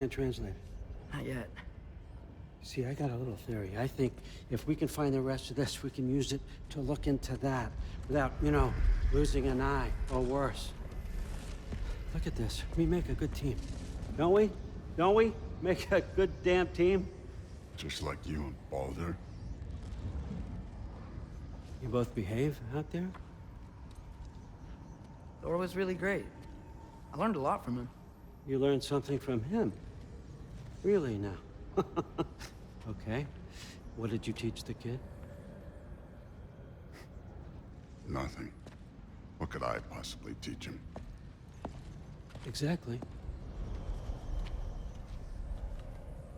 Can't translate it. Not yet. See, I got a little theory. I think if we can find the rest of this, we can use it to look into that without, losing an eye or worse. Look at this. We make a good team. Don't we? Don't we? Make a good damn team? Just like you and Balder. You both behave out there? Thor was really great. I learned a lot from him. You learned something from him. Really now? Okay. What did you teach the kid? Nothing. What could I possibly teach him? Exactly.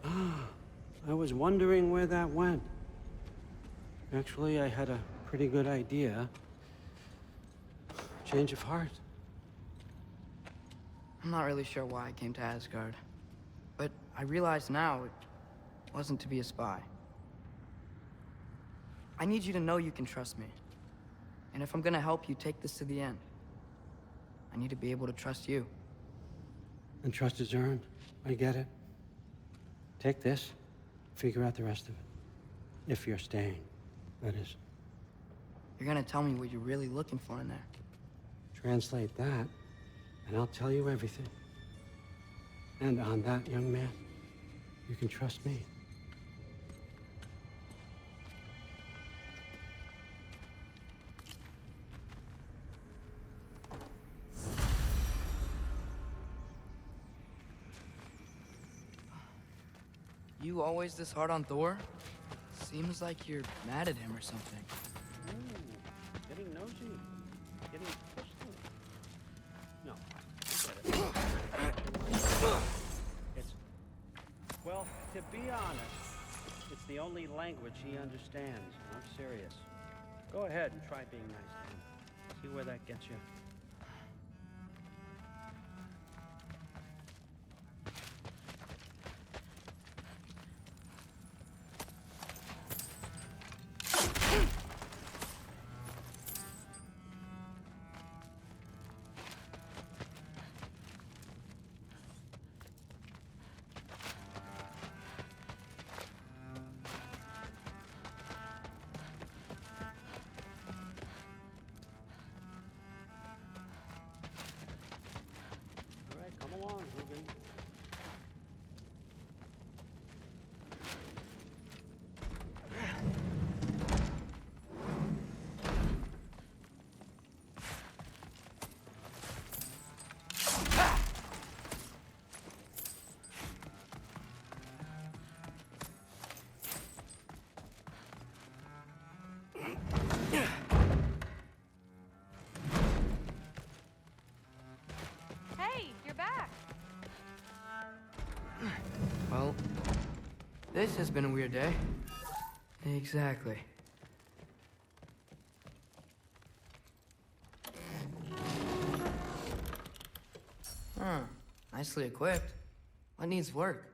I was wondering where that went. Actually, I had a pretty good idea. Change of heart. I'm not really sure why I came to Asgard. But I realize now it wasn't to be a spy. I need you to know you can trust me. And if I'm gonna help you take this to the end, I need to be able to trust you. And trust is earned. I get it. Take this, figure out the rest of it. If you're staying, that is. You're gonna tell me what you're really looking for in there. Translate that, and I'll tell you everything. And on that, young man, you can trust me. You always this hard on Thor? Seems like you're mad at him or something. Ooh, getting nosy. Getting personal. No, I get it. It's... Well, to be honest, it's the only language he understands. I'm serious. Go ahead and try being nice to him. See where that gets you. All right, come along, Ruben. Hey, you're back. Well, this has been a weird day. Exactly. Huh. Nicely equipped. What needs work?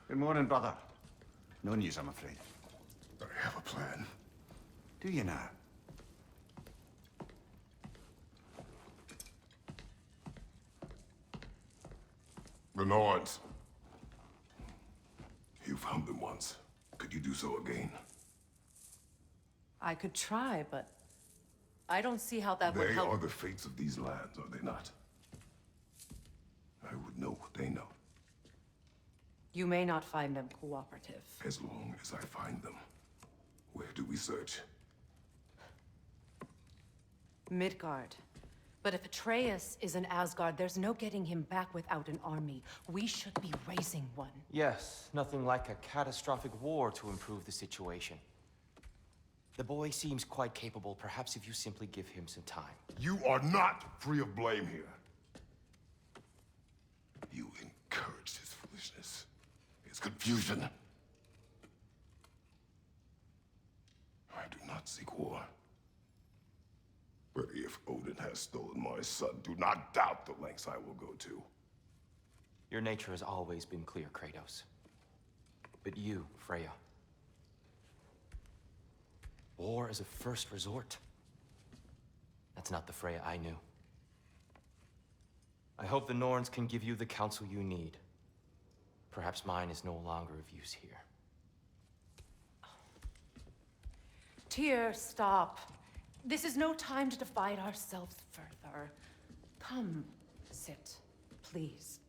Good morning, brother. No news, I'm afraid. I have a plan. Do you now? The Norns. You found them once. Could you do so again? I could try, but I don't see how that would They help. are the fates of these lands, are they not? I would know what they know, You may not find them cooperative. as long as I find them. Where do we search? Midgard. But if Atreus is in Asgard, there's no getting him back without an army. We should be raising one. Yes, nothing like a catastrophic war to improve the situation. The boy seems quite capable. Perhaps if you simply give him some time. You are not free of blame here. You encouraged his foolishness, his confusion. I do not seek war. But if Odin has stolen my son, do not doubt the lengths I will go to. Your nature has always been clear, Kratos. But you, Freya. War is a first resort. That's not the Freya I knew. I hope the Norns can give you the counsel you need. Perhaps mine is no longer of use here. Tyr, stop. This is no time to divide ourselves further. Come, sit, please.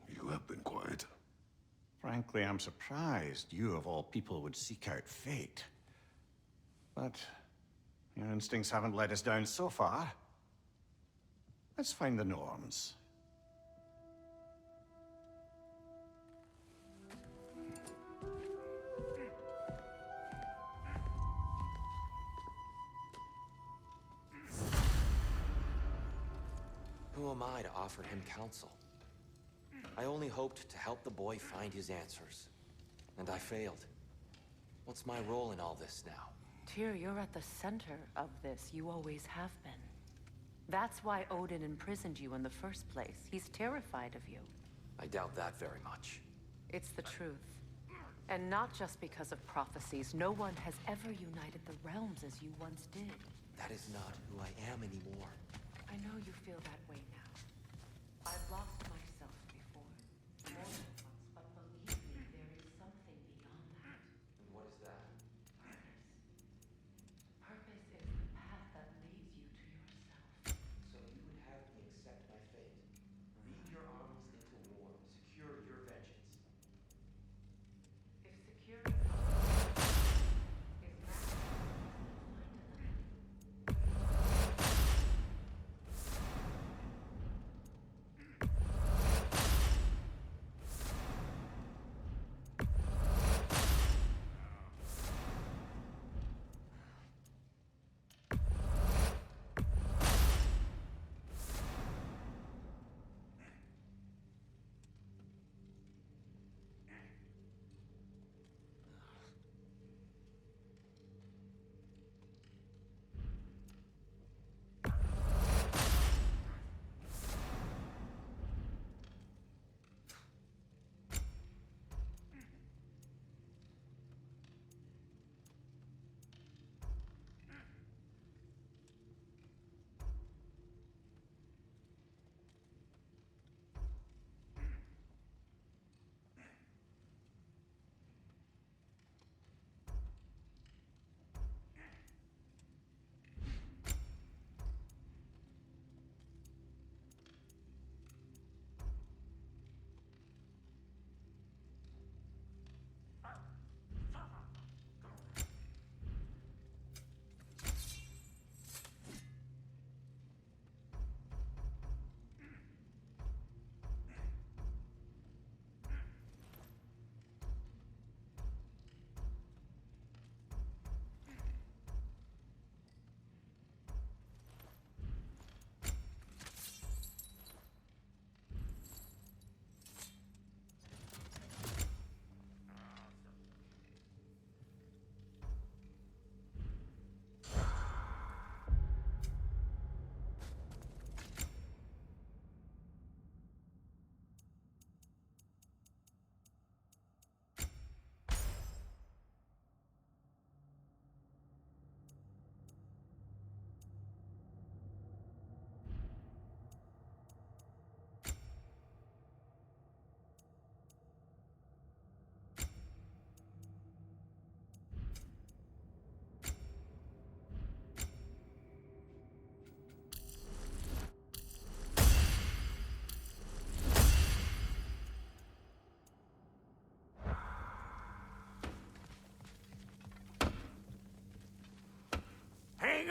You have been quiet. Frankly, I'm surprised you, of all people, would seek out fate. But your instincts haven't let us down so far. Let's find the Norns. Who am I to offer him counsel? I only hoped to help the boy find his answers. And I failed. What's my role in all this now? Tyr, you're at the center of this. You always have been. That's why Odin imprisoned you in the first place. He's terrified of you. I doubt that very much. It's the truth. And not just because of prophecies. No one has ever united the realms as you once did. That is not who I am anymore. I know you feel that way now. I've lost myself before. More than once, but believe me, there is something beyond that. And what is that? Purpose. Purpose is the path that leads you to yourself. So you would have me accept my fate. Lead your armies into war. Secure your vengeance. If security is not find another.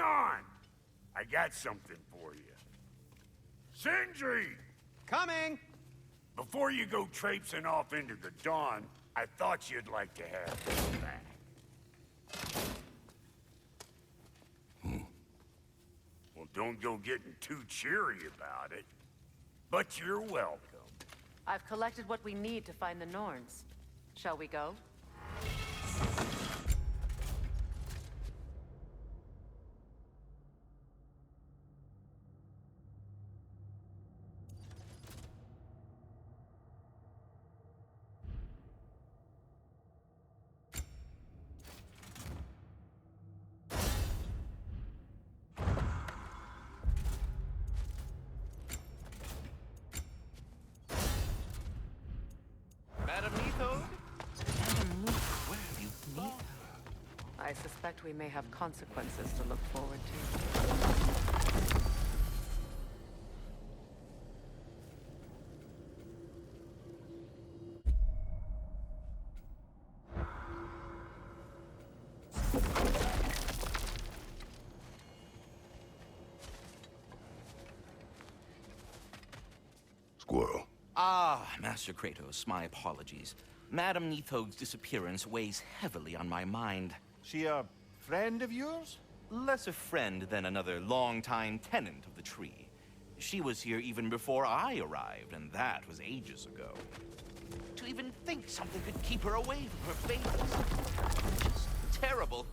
on! I got something for you. Sindri! Coming! Before you go traipsing off into the dawn, I thought you'd like to have this back. Well, don't go getting too cheery about it. But you're welcome. I've collected what we need to find the Norns. Shall we go? Madam Neathode? Madam Neathode, where have you been? I suspect we may have consequences to look forward to. Squirrel. Ah, Master Kratos, my apologies. Madam Neathode's disappearance weighs heavily on my mind. She a friend of yours? Less a friend than another longtime tenant of the tree. She was here even before I arrived, and that was ages ago. To even think something could keep her away from her fables. Just terrible.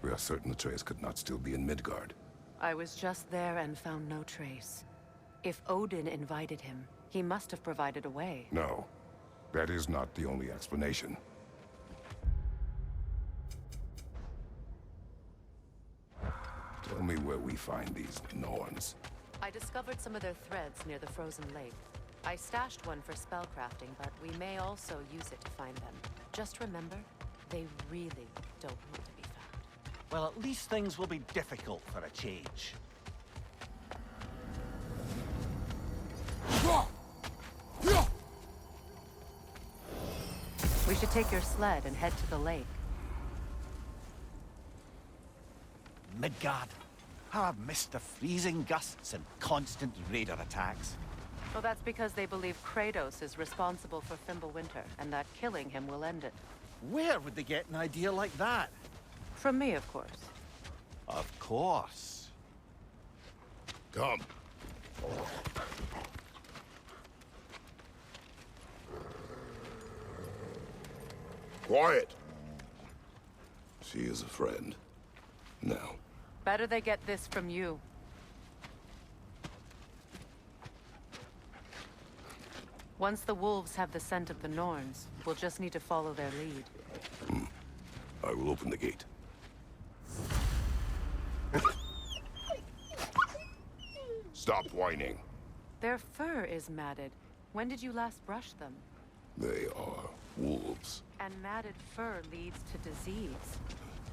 We are certain the trace could not still be in Midgard. I was just there and found no trace. If Odin invited him, he must have provided a way. No, that is not the only explanation. Tell me where we find these Norns. I discovered some of their threads near the frozen lake. I stashed one for spellcrafting, but we may also use it to find them. Just remember, they really don't want to be found. Well, at least things will be difficult for a change. We should take your sled and head to the lake. Midgard. How I've missed the freezing gusts and constant raider attacks. Well, that's because they believe Kratos is responsible for Fimbulwinter, and that killing him will end it. Where would they get an idea like that? From me, of course. Of course. Come. Quiet. She is a friend. Now. Better they get this from you. Once the wolves have the scent of the Norns, we'll just need to follow their lead. I will open the gate. Stop whining. Their fur is matted. When did you last brush them? They are wolves. And matted fur leads to disease.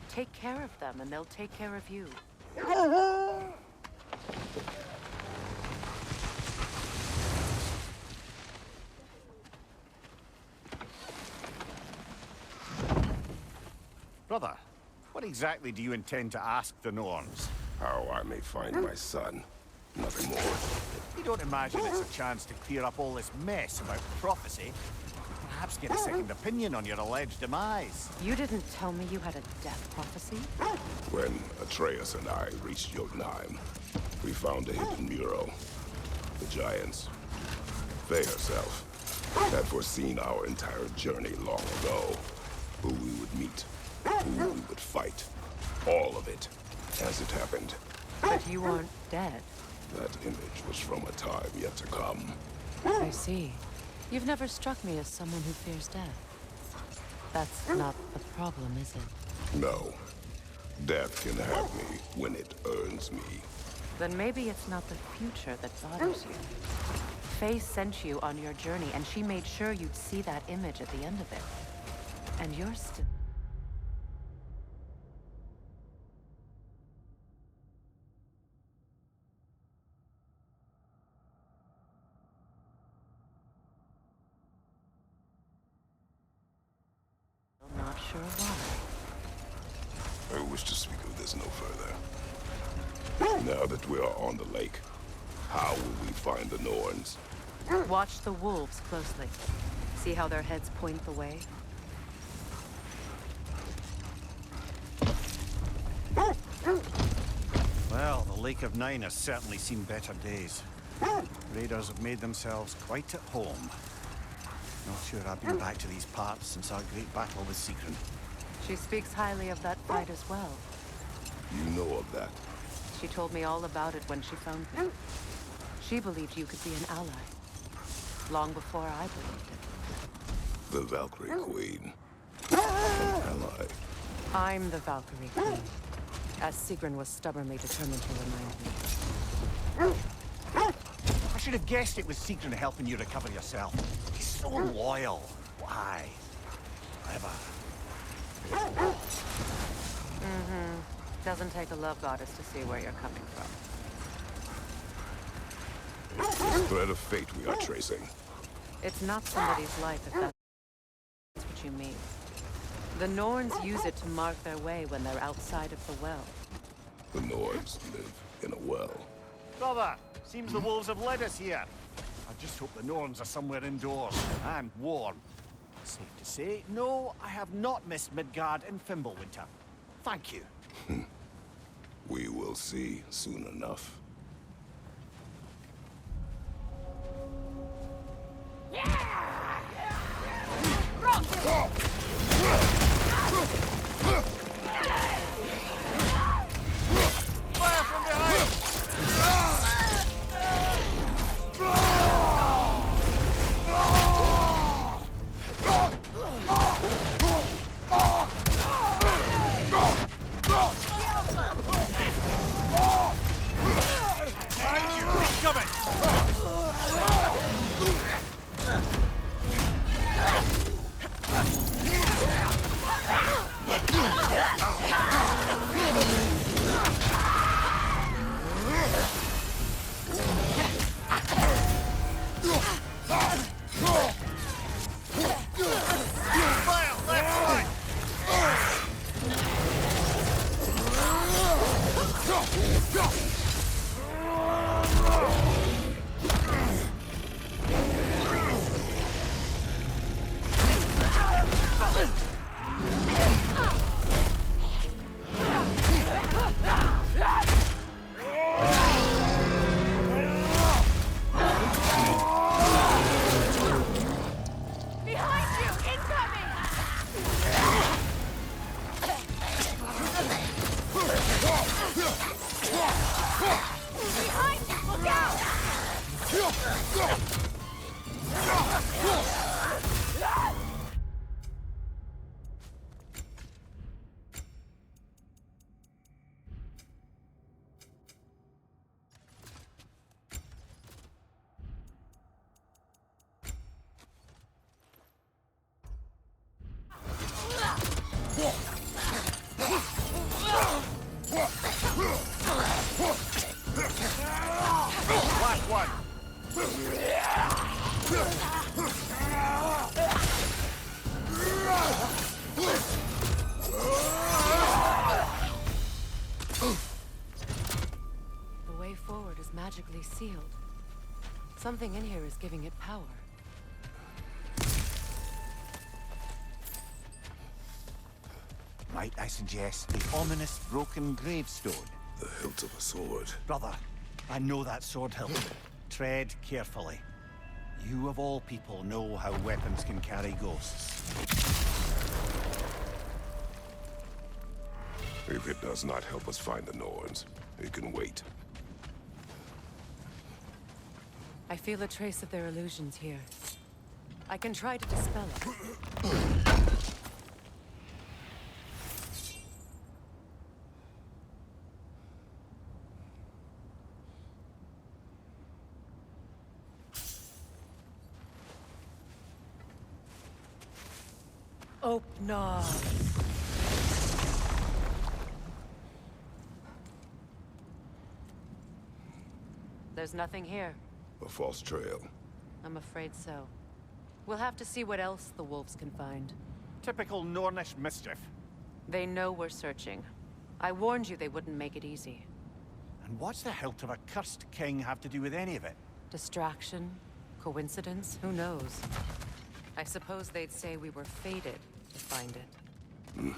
Take care of them, and they'll take care of you. Brother, What exactly do you intend to ask the Norns? How I may find my son. Nothing more. You don't imagine it's a chance to clear up all this mess about prophecy? Perhaps get a second opinion on your alleged demise. You didn't tell me you had a death prophecy? When Atreus and I reached Jotunheim, we found a hidden mural. The Giants, they herself, had foreseen our entire journey long ago. Who we would meet, who we would fight. All of it, as it happened. But you aren't dead. That image was from a time yet to come. I see. You've never struck me as someone who fears death. That's not the problem, is it? No. Death can have me when it earns me. Then maybe it's not the future that bothers you. Faye sent you on your journey, and she made sure you'd see that image at the end of it. And you're still... not sure why. I wish to speak of this no further. Now that we are on the lake, how will we find the Norns? Watch the wolves closely. See how their heads point the way? Well, the Lake of Nine has certainly seen better days. Raiders have made themselves quite at home. Not sure I've been back to these parts since our great battle with Sigrun. She speaks highly of that fight as well. You know of that? She told me all about it when she found me. She believed you could be an ally. Long before I believed it. The Valkyrie Queen. An ally. I'm the Valkyrie Queen. As Sigrun was stubbornly determined to remind me. I should have guessed it was Sigrun helping you recover yourself. He's so loyal. Why? Clever. Doesn't take a love goddess to see where you're coming from. This thread of fate we are tracing. It's not somebody's life if that's what you mean. The Norns use it to mark their way when they're outside of the well. The Nords live in a well. Brother, seems the wolves have led us here. I just hope the Norns are somewhere indoors and warm. Safe to say, no, I have not missed Midgard in Fimbulwinter. Thank you. We will see soon enough. Fire from behind! Coming! sealed. Something in here is giving it power. Might I suggest the ominous broken gravestone? The hilt of a sword. Brother, I know that sword hilt. Tread carefully. You of all people know how weapons can carry ghosts. If it does not help us find the Norns, it can wait. I feel a trace of their illusions here. I can try to dispel it. Open. There's nothing here. A false trail. I'm afraid so. We'll have to see what else the wolves can find. Typical Nornish mischief. They know we're searching. I warned you they wouldn't make it easy. And what's the hilt of a cursed king have to do with any of it? Distraction? Coincidence? Who knows? I suppose they'd say we were fated to find it.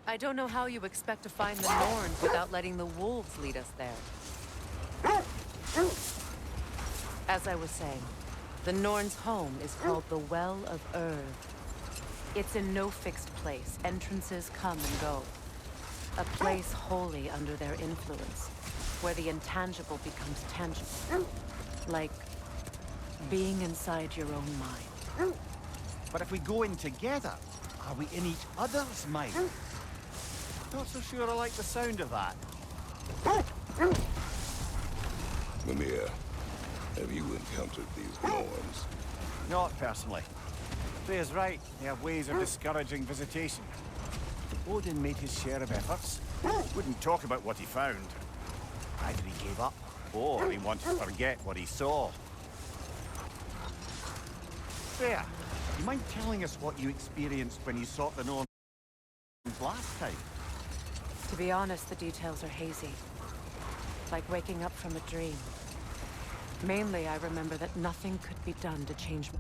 I don't know how you expect to find the Norns without letting the wolves lead us there. As I was saying, the Norns' home is called the Well of Earth. It's in no fixed place. Entrances come and go. A place wholly under their influence, where the intangible becomes tangible. Like being inside your own mind. But if we go in together, are we in each other's mind? Not so sure I like the sound of that. Mimir, have you encountered these Norns? Not personally. Freya's right. They have ways of discouraging visitation. Odin made his share of efforts. Wouldn't talk about what he found. Either he gave up, or he wanted to forget what he saw. Freya, you mind telling us what you experienced when you sought the Norns last time? To be honest, the details are hazy. Like waking up from a dream. Mainly, I remember that nothing could be done to change